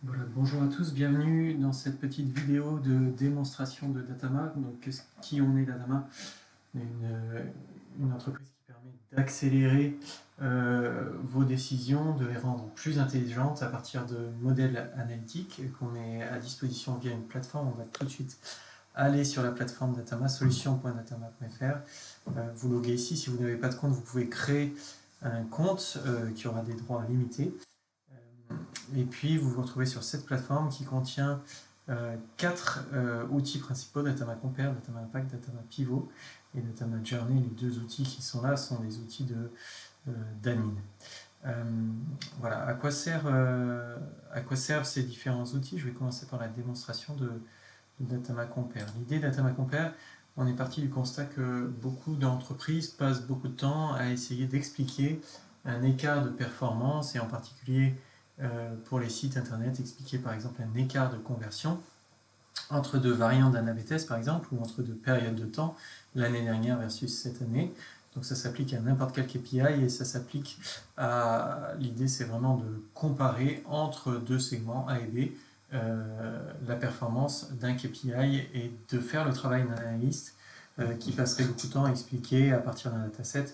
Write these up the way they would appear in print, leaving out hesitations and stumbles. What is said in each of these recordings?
Voilà, bonjour à tous, bienvenue dans cette petite vidéo de démonstration de Datama. Donc, qui on est Datama? Une entreprise qui permet d'accélérer vos décisions, de les rendre plus intelligentes à partir de modèles analytiques qu'on met à disposition via une plateforme. On va tout de suite aller sur la plateforme Datama, solution.datama.fr. Vous loguez ici, si vous n'avez pas de compte, vous pouvez créer un compte qui aura des droits limités. Et puis vous vous retrouvez sur cette plateforme qui contient quatre outils principaux: Datama Compare, Datama Impact, Datama Pivot et Datama Journey. Les deux outils qui sont là sont des outils d'admin. Voilà, à quoi servent ces différents outils? Je vais commencer par la démonstration de Datama Compare. L'idée Datama Compare, on est parti du constat que beaucoup d'entreprises passent beaucoup de temps à essayer d'expliquer un écart de performance, et en particulier pour les sites internet, expliquer par exemple un écart de conversion entre deux variantes d'un A/B test par exemple, ou entre deux périodes de temps, l'année dernière versus cette année. Donc ça s'applique à n'importe quel KPI, et ça s'applique à... L'idée c'est vraiment de comparer entre deux segments A et B la performance d'un KPI, et de faire le travail d'un analyste qui passerait beaucoup de temps à expliquer à partir d'un dataset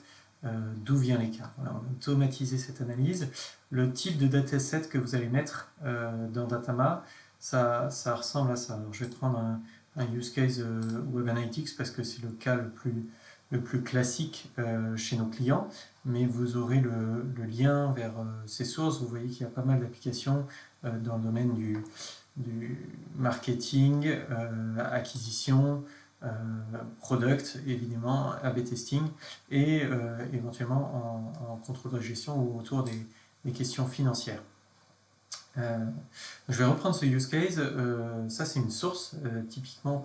d'où vient l'écart. Voilà, on a automatisé cette analyse. Le type de dataset que vous allez mettre dans Datama, ça ressemble à ça. Alors, je vais prendre un use case Web Analytics parce que c'est le cas le plus classique chez nos clients, mais vous aurez le lien vers ces sources. Vous voyez qu'il y a pas mal d'applications dans le domaine du marketing, acquisition, product, évidemment, A/B testing, et éventuellement en contrôle de gestion ou autour des questions financières. Je vais reprendre ce use case. Ça, c'est une source, typiquement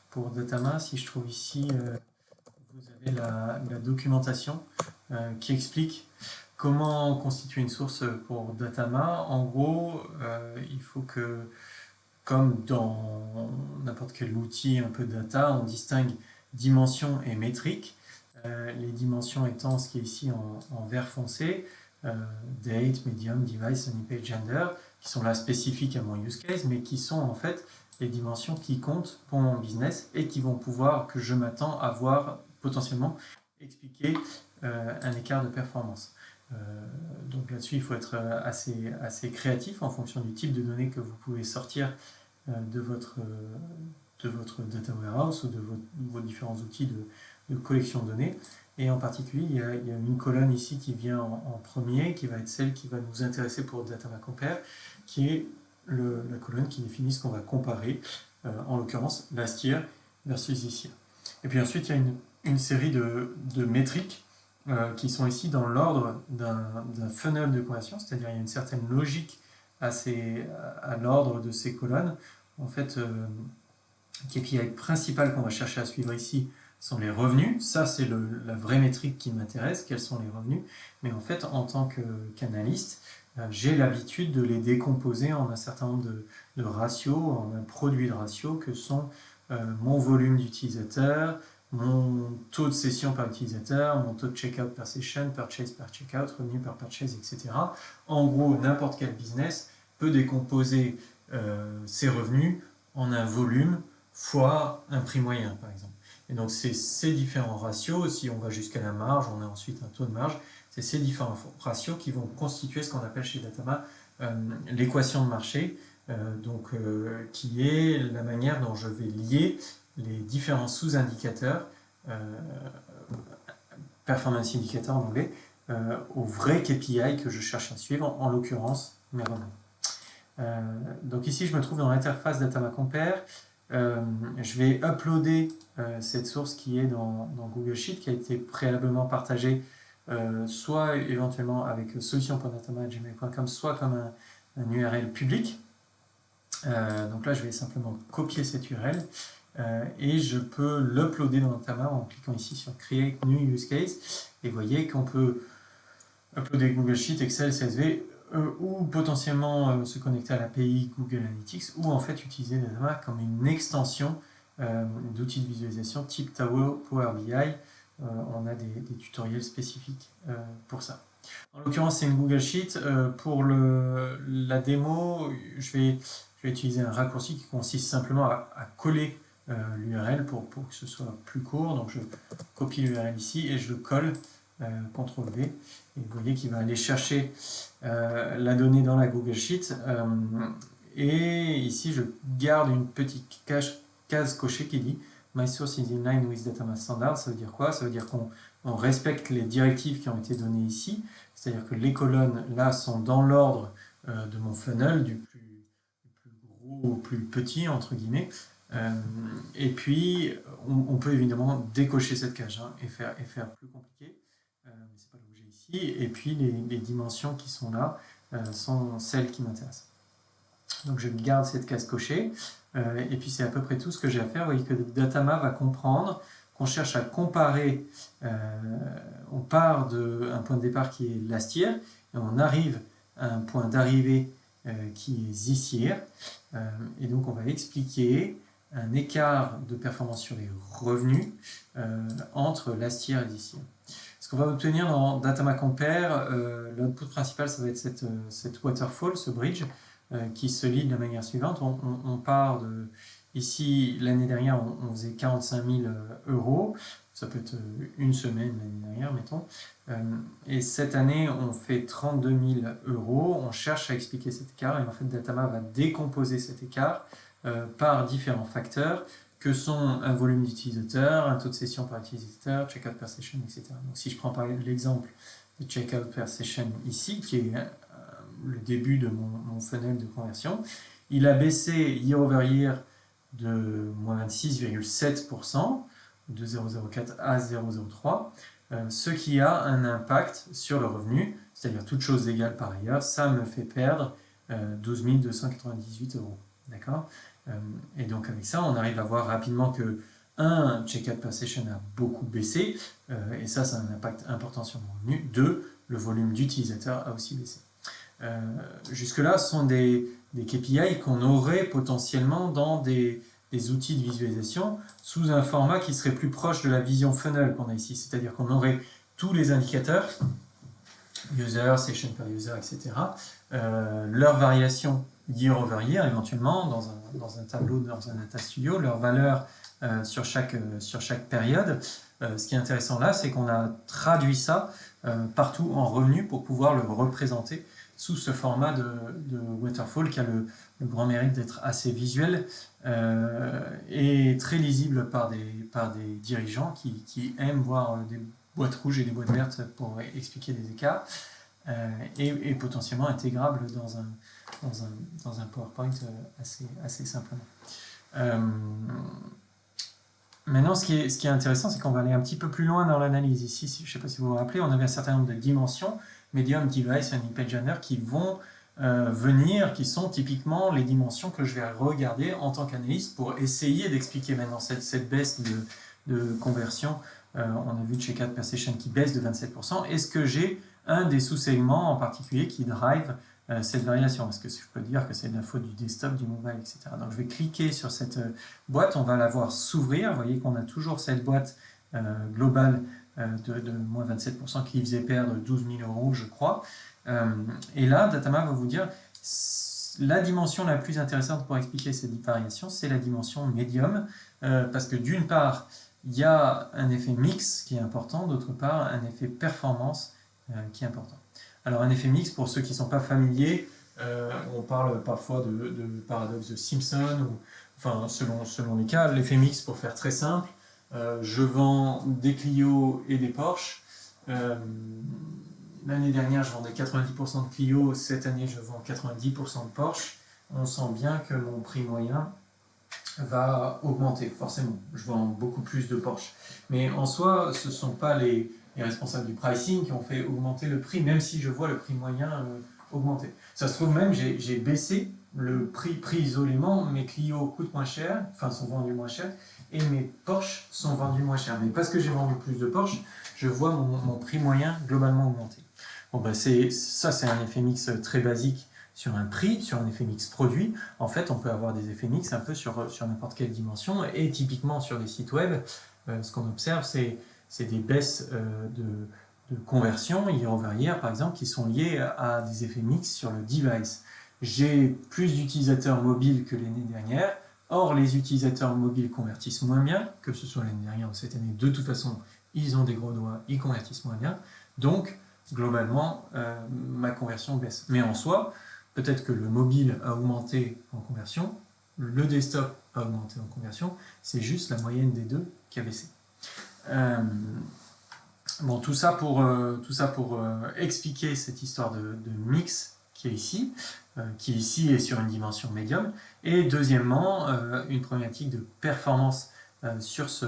pour Datama. Si je trouve ici, vous avez la documentation qui explique comment constituer une source pour Datama. En gros, il faut que, comme dans n'importe quel outil un peu data, on distingue dimensions et métriques. Les dimensions étant ce qui est ici en vert foncé, date, medium, device, page, gender, qui sont là spécifiques à mon use case, mais qui sont en fait les dimensions qui comptent pour mon business et qui vont pouvoir, que je m'attends à voir potentiellement, expliquer un écart de performance. Donc là-dessus, il faut être assez créatif en fonction du type de données que vous pouvez sortir de votre data warehouse ou de vos différents outils de collection de données. Et en particulier, il y a une colonne ici qui vient en premier, qui va être celle qui va nous intéresser pour Datama Compare, qui est la colonne qui définit ce qu'on va comparer, en l'occurrence last year versus this year. Et puis ensuite, il y a une série de métriques qui sont ici dans l'ordre d'un funnel de conversion, c'est-à-dire il y a une certaine logique à l'ordre de ces colonnes. En fait, KPI principal qu'on va chercher à suivre ici sont les revenus. Ça, c'est la vraie métrique qui m'intéresse, quels sont les revenus. Mais en fait, en tant qu'analyste, j'ai l'habitude de les décomposer en un certain nombre de ratios, en un produit de ratios que sont mon volume d'utilisateurs, mon taux de session par utilisateur, mon taux de checkout per session, purchase per checkout, revenu per purchase, etc. En gros, n'importe quel business peut décomposer ses revenus en un volume fois un prix moyen, par exemple. Et donc, c'est ces différents ratios. Si on va jusqu'à la marge, on a ensuite un taux de marge. C'est ces différents ratios qui vont constituer ce qu'on appelle chez Datama l'équation de marché, qui est la manière dont je vais lier les différents sous-indicateurs, performance indicator en anglais, au vrai KPI que je cherche à suivre, en l'occurrence mes revenus. Donc ici, je me trouve dans l'interface Datama Compare. Je vais uploader cette source qui est dans Google Sheet, qui a été préalablement partagée soit éventuellement avec solution.datama@gmail.com, soit comme un URL public. Donc là, je vais simplement copier cette URL et je peux l'uploader dans Datama en cliquant ici sur Create New Use Case. Et vous voyez qu'on peut uploader Google Sheet, Excel, CSV, ou potentiellement se connecter à l'API Google Analytics, ou en fait utiliser Datama comme une extension d'outils de visualisation type Power BI. On a des tutoriels spécifiques pour ça. En l'occurrence, c'est une Google Sheet. Pour la démo, je vais utiliser un raccourci qui consiste simplement à coller l'URL pour que ce soit plus court. Donc je copie l'URL ici et je le colle, CTRL V. Et vous voyez qu'il va aller chercher la donnée dans la Google Sheet. Et ici, je garde une petite case cochée qui dit My source is in line with Datama Standard. Ça veut dire quoi? Ça veut dire qu'on respecte les directives qui ont été données ici. C'est-à-dire que les colonnes, là, sont dans l'ordre de mon funnel, du plus gros au plus petit, entre guillemets. Et puis, on peut évidemment décocher cette case et faire plus compliqué. Mais ce n'est pas l'objet ici. Et puis, les dimensions qui sont là sont celles qui m'intéressent. Donc, je garde cette case cochée. Et puis, c'est à peu près tout ce que j'ai à faire. Vous voyez que Datama va comprendre qu'on cherche à comparer, on part d'un point de départ qui est last year, et on arrive à un point d'arrivée qui est this year, et donc on va expliquer un écart de performance sur les revenus entre last year et this year. Ce qu'on va obtenir dans Datama Compare, l'output principal, ça va être cette waterfall, ce bridge, qui se lit de la manière suivante. On part de... Ici, l'année dernière, on faisait 45 000 euros. Ça peut être une semaine l'année dernière, mettons. Et cette année, on fait 32 000 euros. On cherche à expliquer cet écart. Et en fait, Datama va décomposer cet écart par différents facteurs que sont un volume d'utilisateurs, un taux de session par utilisateur, checkout per session, etc. Donc, si je prends par l'exemple de checkout per session ici, qui est le début de mon funnel de conversion, il a baissé year over year de moins 26,7%, de 0,04 à 0,03, ce qui a un impact sur le revenu, c'est-à-dire toutes choses égales par ailleurs, ça me fait perdre 12 298 euros. D'accord? Et donc avec ça, on arrive à voir rapidement que checkout per session a beaucoup baissé, et ça a un impact important sur mon revenu. 2, le volume d'utilisateurs a aussi baissé. Jusque-là, ce sont des KPI qu'on aurait potentiellement dans des outils de visualisation sous un format qui serait plus proche de la vision funnel qu'on a ici. C'est-à-dire qu'on aurait tous les indicateurs, user, session per user, etc., leurs variations year over year, éventuellement, dans un tableau, dans un data studio, leurs valeurs sur chaque période. Ce qui est intéressant là, c'est qu'on a traduit ça partout en revenus pour pouvoir le représenter sous ce format de waterfall qui a le grand mérite d'être assez visuel et très lisible par des dirigeants qui aiment voir des boîtes rouges et des boîtes vertes pour expliquer des écarts et potentiellement intégrable dans un PowerPoint assez simplement. Maintenant, ce qui est intéressant, c'est qu'on va aller un petit peu plus loin dans l'analyse. Ici, je ne sais pas si vous vous rappelez, on avait un certain nombre de dimensions, medium, device, and page earner, qui vont venir, qui sont typiquement les dimensions que je vais regarder en tant qu'analyste pour essayer d'expliquer maintenant cette baisse de conversion. On a vu checkout per session qui baisse de 27%. Est-ce que j'ai un des sous-segments en particulier qui drive cette variation? Est-ce que je peux dire que c'est de la faute du desktop, du mobile, etc. Donc je vais cliquer sur cette boîte, on va la voir s'ouvrir. Vous voyez qu'on a toujours cette boîte globale de moins 27% qui faisait perdre 12 000 euros, je crois. Et là, Datama va vous dire la dimension la plus intéressante pour expliquer cette variation, c'est la dimension médium, parce que d'une part, il y a un effet mix qui est important, d'autre part, un effet performance qui est important. Alors, un effet mix, pour ceux qui ne sont pas familiers, on parle parfois de paradoxe de Simpson, ou, enfin, selon les cas. L'effet mix, pour faire très simple, je vends des Clio et des Porsche. L'année dernière, je vendais 90% de Clio. Cette année, je vends 90% de Porsche. On sent bien que mon prix moyen va augmenter, forcément. Je vends beaucoup plus de Porsche. Mais en soi, ce ne sont pas les responsables du pricing qui ont fait augmenter le prix, même si je vois le prix moyen augmenter. Ça se trouve même, j'ai baissé le prix isolément. Mes Clio coûtent moins cher, enfin sont vendus moins cher, et mes Porsche sont vendus moins cher. Mais parce que j'ai vendu plus de Porsche, je vois mon prix moyen globalement augmenter. Bon, ben ça, c'est un effet mix très basique sur un prix, sur un effet mix produit. En fait, on peut avoir des effets mix un peu sur n'importe quelle dimension. Et typiquement sur les sites web, ce qu'on observe, c'est des baisses conversion year-over-year, par exemple, qui sont liés à des effets mix sur le device. J'ai plus d'utilisateurs mobiles que l'année dernière. Or, les utilisateurs mobiles convertissent moins bien, que ce soit l'année dernière ou cette année. De toute façon, ils ont des gros doigts, ils convertissent moins bien. Donc, globalement, ma conversion baisse. Mais en soi, peut-être que le mobile a augmenté en conversion, le desktop a augmenté en conversion, c'est juste la moyenne des deux qui a baissé. Bon, tout ça pour expliquer cette histoire de mix qui ici est sur une dimension médium. Et deuxièmement, une problématique de performance sur ce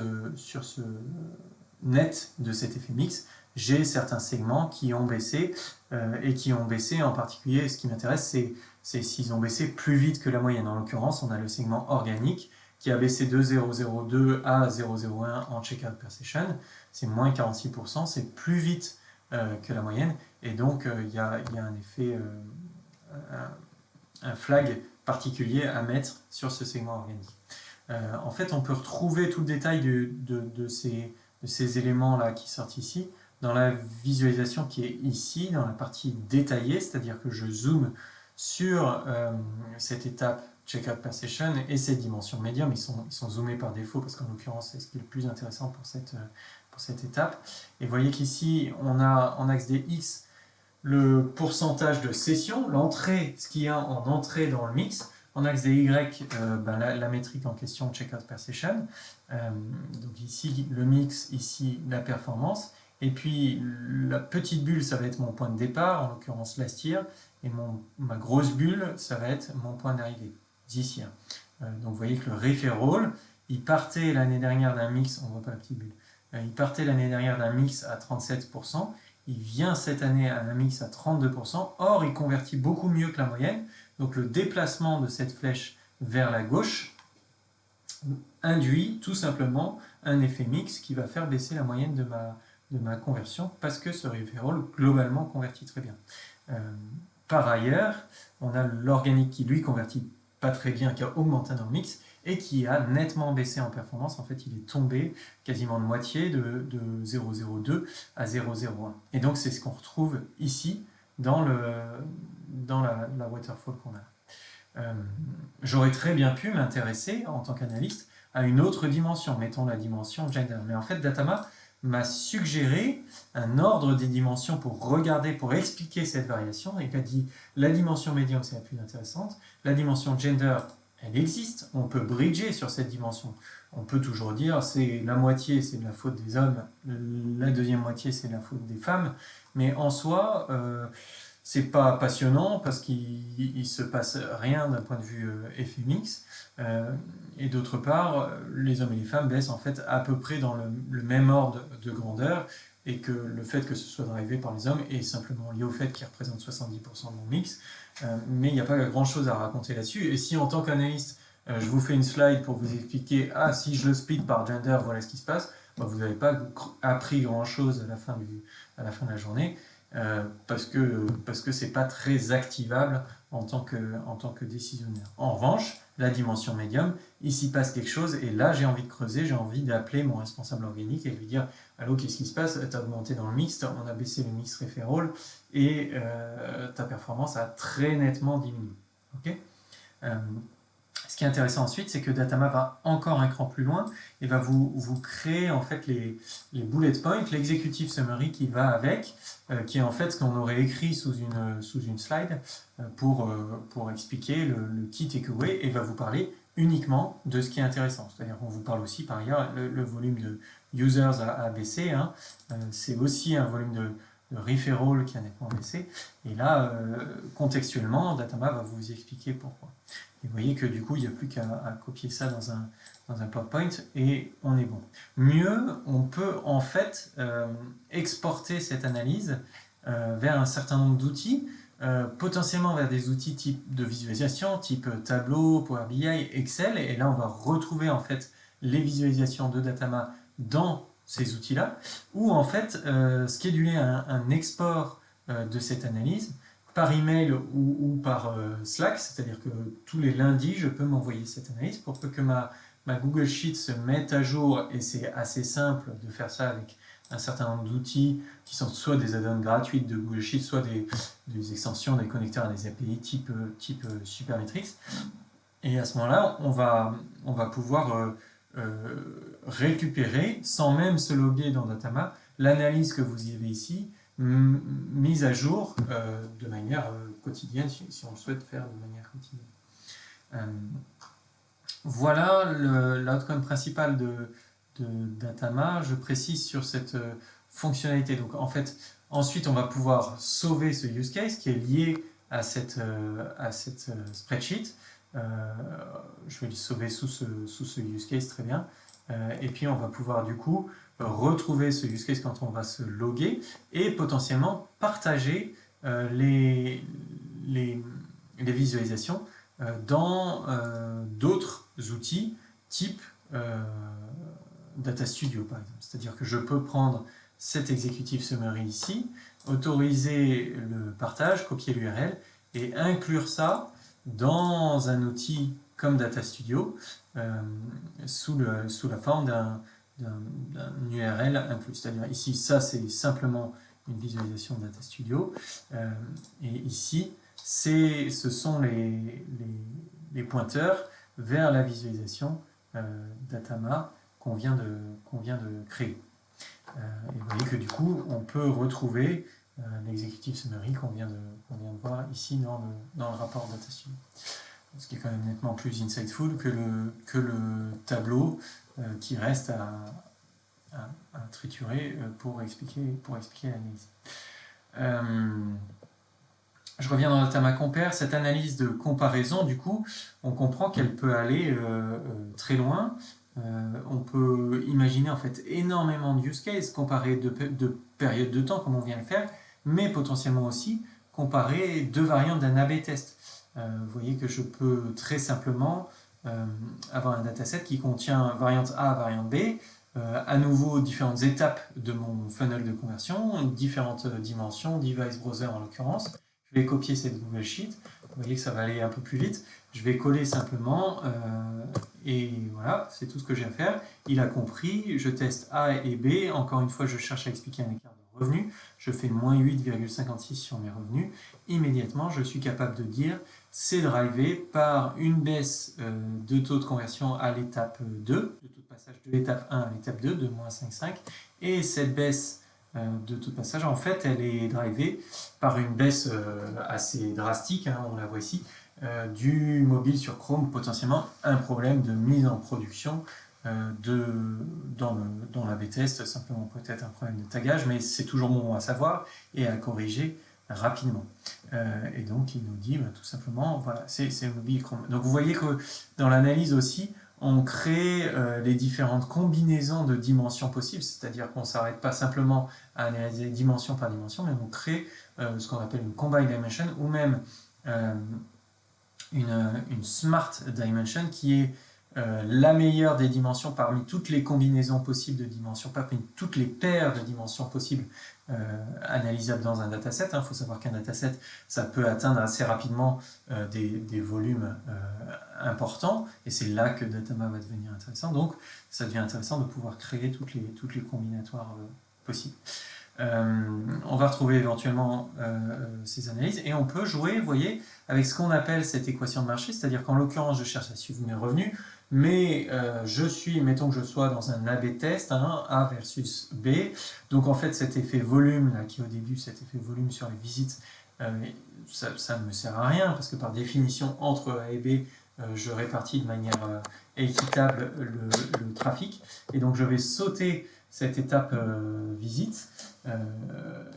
net de cet effet mix. J'ai certains segments qui ont baissé et qui ont baissé en particulier. Ce qui m'intéresse, c'est s'ils ont baissé plus vite que la moyenne. En l'occurrence, on a le segment organique qui a baissé de 0,02 à 0,01 en checkout per session. C'est moins 46%, c'est plus vite que la moyenne. Et donc, il y a un effet, un flag particulier à mettre sur ce segment organique. En fait, on peut retrouver tout le détail de ces éléments-là qui sortent ici dans la visualisation qui est ici, dans la partie détaillée, c'est-à-dire que je zoome sur cette étape checkout per session et cette dimension médium. Ils sont zoomés par défaut parce qu'en l'occurrence, c'est ce qui est le plus intéressant pour cette étape. Et vous voyez qu'ici, on a en axe des X le pourcentage de session, l'entrée, ce qu'il y a en entrée dans le mix. En axe des Y, la métrique en question, checkout per session. Donc ici, le mix, ici, la performance. Et puis, la petite bulle, ça va être mon point de départ, en l'occurrence last year. Et ma grosse bulle, ça va être mon point d'arrivée, this year. Donc vous voyez que le referral, il partait l'année dernière d'un mix, on ne voit pas la petite bulle, il partait l'année dernière d'un mix à 37%, il vient cette année à un mix à 32%, or il convertit beaucoup mieux que la moyenne, donc le déplacement de cette flèche vers la gauche induit tout simplement un effet mix qui va faire baisser la moyenne de ma conversion parce que ce referral globalement convertit très bien. Par ailleurs, on a l'organique qui lui convertit pas très bien, qui a augmenté dans le mix et qui a nettement baissé en performance. En fait, il est tombé quasiment de moitié de 0,02 à 0,01. Et donc, c'est ce qu'on retrouve ici dans la waterfall qu'on a. J'aurais très bien pu m'intéresser en tant qu'analyste à une autre dimension, mettons la dimension gender. Mais en fait, Datama m'a suggéré un ordre des dimensions pour regarder, pour expliquer cette variation. Il a dit la dimension médium, c'est la plus intéressante. La dimension gender, elle existe. On peut bridger sur cette dimension. On peut toujours dire c'est la moitié, c'est de la faute des hommes. La deuxième moitié, c'est de la faute des femmes. Mais en soi, c'est pas passionnant parce qu'il se passe rien d'un point de vue effet mix. Et d'autre part, les hommes et les femmes baissent en fait à peu près dans le même ordre de grandeur et que le fait que ce soit drivé par les hommes est simplement lié au fait qu'ils représentent 70% de mon mix. Mais il n'y a pas grand-chose à raconter là-dessus. Et si en tant qu'analyste, je vous fais une slide pour vous expliquer « Ah, si je le split par gender, voilà ce qui se passe », vous n'avez pas appris grand-chose à la fin de la journée. Parce que c'est pas très activable en tant que décisionnaire. En revanche, la dimension médium, il s'y passe quelque chose et là j'ai envie de creuser, j'ai envie d'appeler mon responsable organique et de lui dire « Allô, qu'est-ce qui se passe? Tu as augmenté dans le mix, on a baissé le mix referral et ta performance a très nettement diminué. Okay » Ce qui est intéressant ensuite, c'est que Datama va encore un cran plus loin et va vous créer en fait les bullet points, l'executive summary qui va avec, qui est en fait ce qu'on aurait écrit sous une slide pour expliquer le key takeaway et va vous parler uniquement de ce qui est intéressant. C'est-à-dire qu'on vous parle aussi par ailleurs, le volume de users a baissé, hein, c'est aussi un volume de referral qui a nettement baissé. Et là, contextuellement, Datama va vous expliquer pourquoi. Et vous voyez que du coup, il n'y a plus qu'à copier ça dans un PowerPoint et on est bon. Mieux, on peut en fait exporter cette analyse vers un certain nombre d'outils, potentiellement vers des outils type de visualisation, type Tableau, Power BI, Excel. Et là, on va retrouver en fait les visualisations de Datama dans ces outils-là, ou en fait scheduler un export de cette analyse par email ou par Slack, c'est-à-dire que tous les lundis, je peux m'envoyer cette analyse pour que ma Google Sheet se mette à jour, et c'est assez simple de faire ça un certain nombre d'outils qui sont soit des add-ons gratuits de Google Sheets, soit des extensions, des connecteurs à des API type Supermetrics. Et à ce moment-là, on va pouvoir récupérer, sans même se loguer dans Datama, l'analyse que vous y avez ici, mise à jour de manière quotidienne, si on le souhaite faire de manière quotidienne. Voilà l'outcome principal de Datama. Je précise sur cette fonctionnalité. Donc en fait, ensuite on va pouvoir sauver ce use case qui est lié à cette spreadsheet. Je vais le sauver sous ce use case, très bien. Et puis on va pouvoir du coup retrouver ce use case quand on va se loguer et potentiellement partager les visualisations dans d'autres outils type Data Studio par exemple. C'est-à-dire que je peux prendre cet executive summary ici, autoriser le partage, copier l'URL et inclure ça dans un outil comme Data Studio sous la forme d'un URL inclus. C'est-à-dire ici, ça c'est simplement une visualisation de Data Studio et ici, ce sont les pointeurs vers la visualisation Datama qu'on vient de créer. Et vous voyez que du coup, on peut retrouver l'executive summary qu'on vient de voir ici dans le rapport Data Studio. Ce qui est quand même nettement plus insightful que le tableau qui reste à triturer pour expliquer l'analyse. Je reviens dans Datama Compare. Cette analyse de comparaison, du coup, on comprend qu'elle peut aller très loin. On peut imaginer en fait énormément de use cases, comparer de périodes de temps, comme on vient de le faire, mais potentiellement aussi comparer deux variantes d'un A/B test. Vous voyez que je peux très simplement avoir un dataset qui contient variante A, variante B, à nouveau différentes étapes de mon funnel de conversion, différentes dimensions, device browser en l'occurrence. Je vais copier cette Google Sheet, vous voyez que ça va aller un peu plus vite. Je vais coller simplement et voilà, c'est tout ce que j'ai à faire. Il a compris, je teste A et B. Encore une fois, je cherche à expliquer un écart de revenus. Je fais moins 8,56 sur mes revenus. Immédiatement, je suis capable de dire c'est drivé par une baisse de taux de conversion à l'étape 2, de taux de passage de l'étape 1 à l'étape 2, de moins 5,5. Et cette baisse de taux de passage, en fait, elle est drivée par une baisse assez drastique, hein, on la voit ici, du mobile sur Chrome, potentiellement un problème de mise en production dans l'A/B test, simplement peut-être un problème de tagage, mais c'est toujours bon à savoir et à corriger rapidement. Et donc il nous dit tout simplement, voilà, c'est le mobile Chrome. Donc vous voyez que dans l'analyse aussi, on crée les différentes combinaisons de dimensions possibles, c'est-à-dire qu'on ne s'arrête pas simplement à analyser dimension par dimension, mais on crée ce qu'on appelle une combined dimension ou même une smart dimension qui est la meilleure des dimensions parmi toutes les combinaisons possibles de dimensions, parmi toutes les paires de dimensions possibles analysables dans un dataset. Il faut savoir qu'un dataset, ça peut atteindre assez rapidement des volumes importants, et c'est là que Datama va devenir intéressant. Donc, ça devient intéressant de pouvoir créer toutes les combinatoires possibles. On va retrouver éventuellement ces analyses et on peut jouer, vous voyez, avec ce qu'on appelle cette équation de marché, c'est-à-dire qu'en l'occurrence, je cherche à suivre mes revenus, mais mettons que je sois dans un A/B test, hein, A versus B, donc en fait cet effet volume, là, qui est au début, cet effet volume sur les visites, ça ne me sert à rien, parce que par définition, entre A et B, je répartis de manière équitable le trafic, et donc je vais sauter cette étape visite,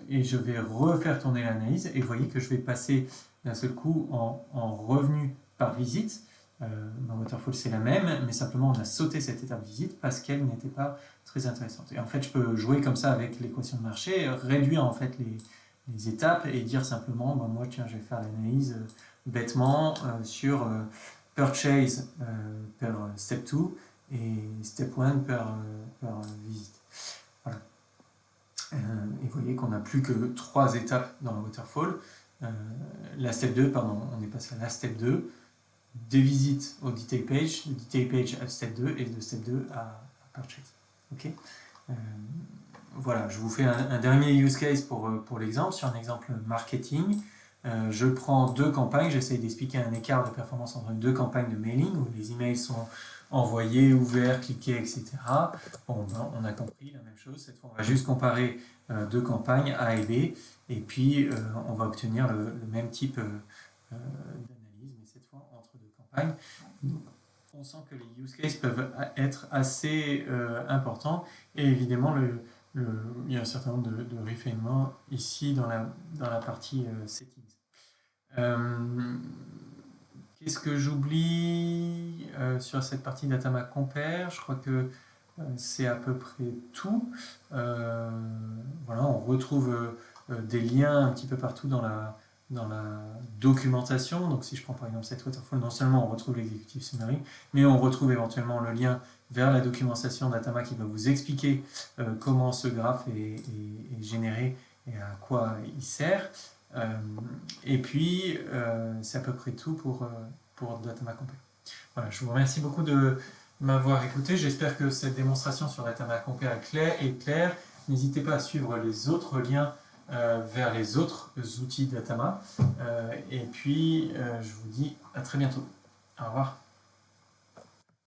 et je vais refaire tourner l'analyse, et vous voyez que je vais passer d'un seul coup en revenu par visite. Dans Waterfall c'est la même, mais simplement on a sauté cette étape visite parce qu'elle n'était pas très intéressante. Et en fait je peux jouer comme ça avec l'équation de marché, réduire en fait les étapes et dire simplement, moi tiens je vais faire l'analyse bêtement sur purchase per step 2 et step 1 per visite. Voilà. Et vous voyez qu'on n'a plus que 3 étapes dans le Waterfall. La step 2, pardon, on est passé à la step 2, des visites au detail page, le detail page à step 2 et de step 2 à purchase. Okay, Voilà, je vous fais un dernier use case pour l'exemple, sur un exemple marketing. Je prends deux campagnes, j'essaie d'expliquer un écart de performance entre deux campagnes de mailing où les emails sont envoyés, ouverts, cliqués, etc. Bon, ben, on a compris la même chose. Cette fois, on va juste comparer deux campagnes A et B, et puis on va obtenir le même type d'analyse, mais cette fois entre deux campagnes. Donc, on sent que les use cases peuvent être assez importants, et évidemment, il y a un certain nombre de refinements ici dans la partie settings. Qu'est-ce que j'oublie sur cette partie Datama Compare? Je crois que c'est à peu près tout. Voilà, on retrouve des liens un petit peu partout dans la documentation. Donc si je prends par exemple cette waterfall, non seulement on retrouve l'executive summary, mais on retrouve éventuellement le lien vers la documentation Datama qui va vous expliquer comment ce graphe est généré et à quoi il sert. Et puis, c'est à peu près tout pour Datama Compare. Voilà, je vous remercie beaucoup de m'avoir écouté. J'espère que cette démonstration sur Datama Compare est claire. N'hésitez pas à suivre les autres liens vers les autres outils Datama. Et puis, je vous dis à très bientôt. Au revoir.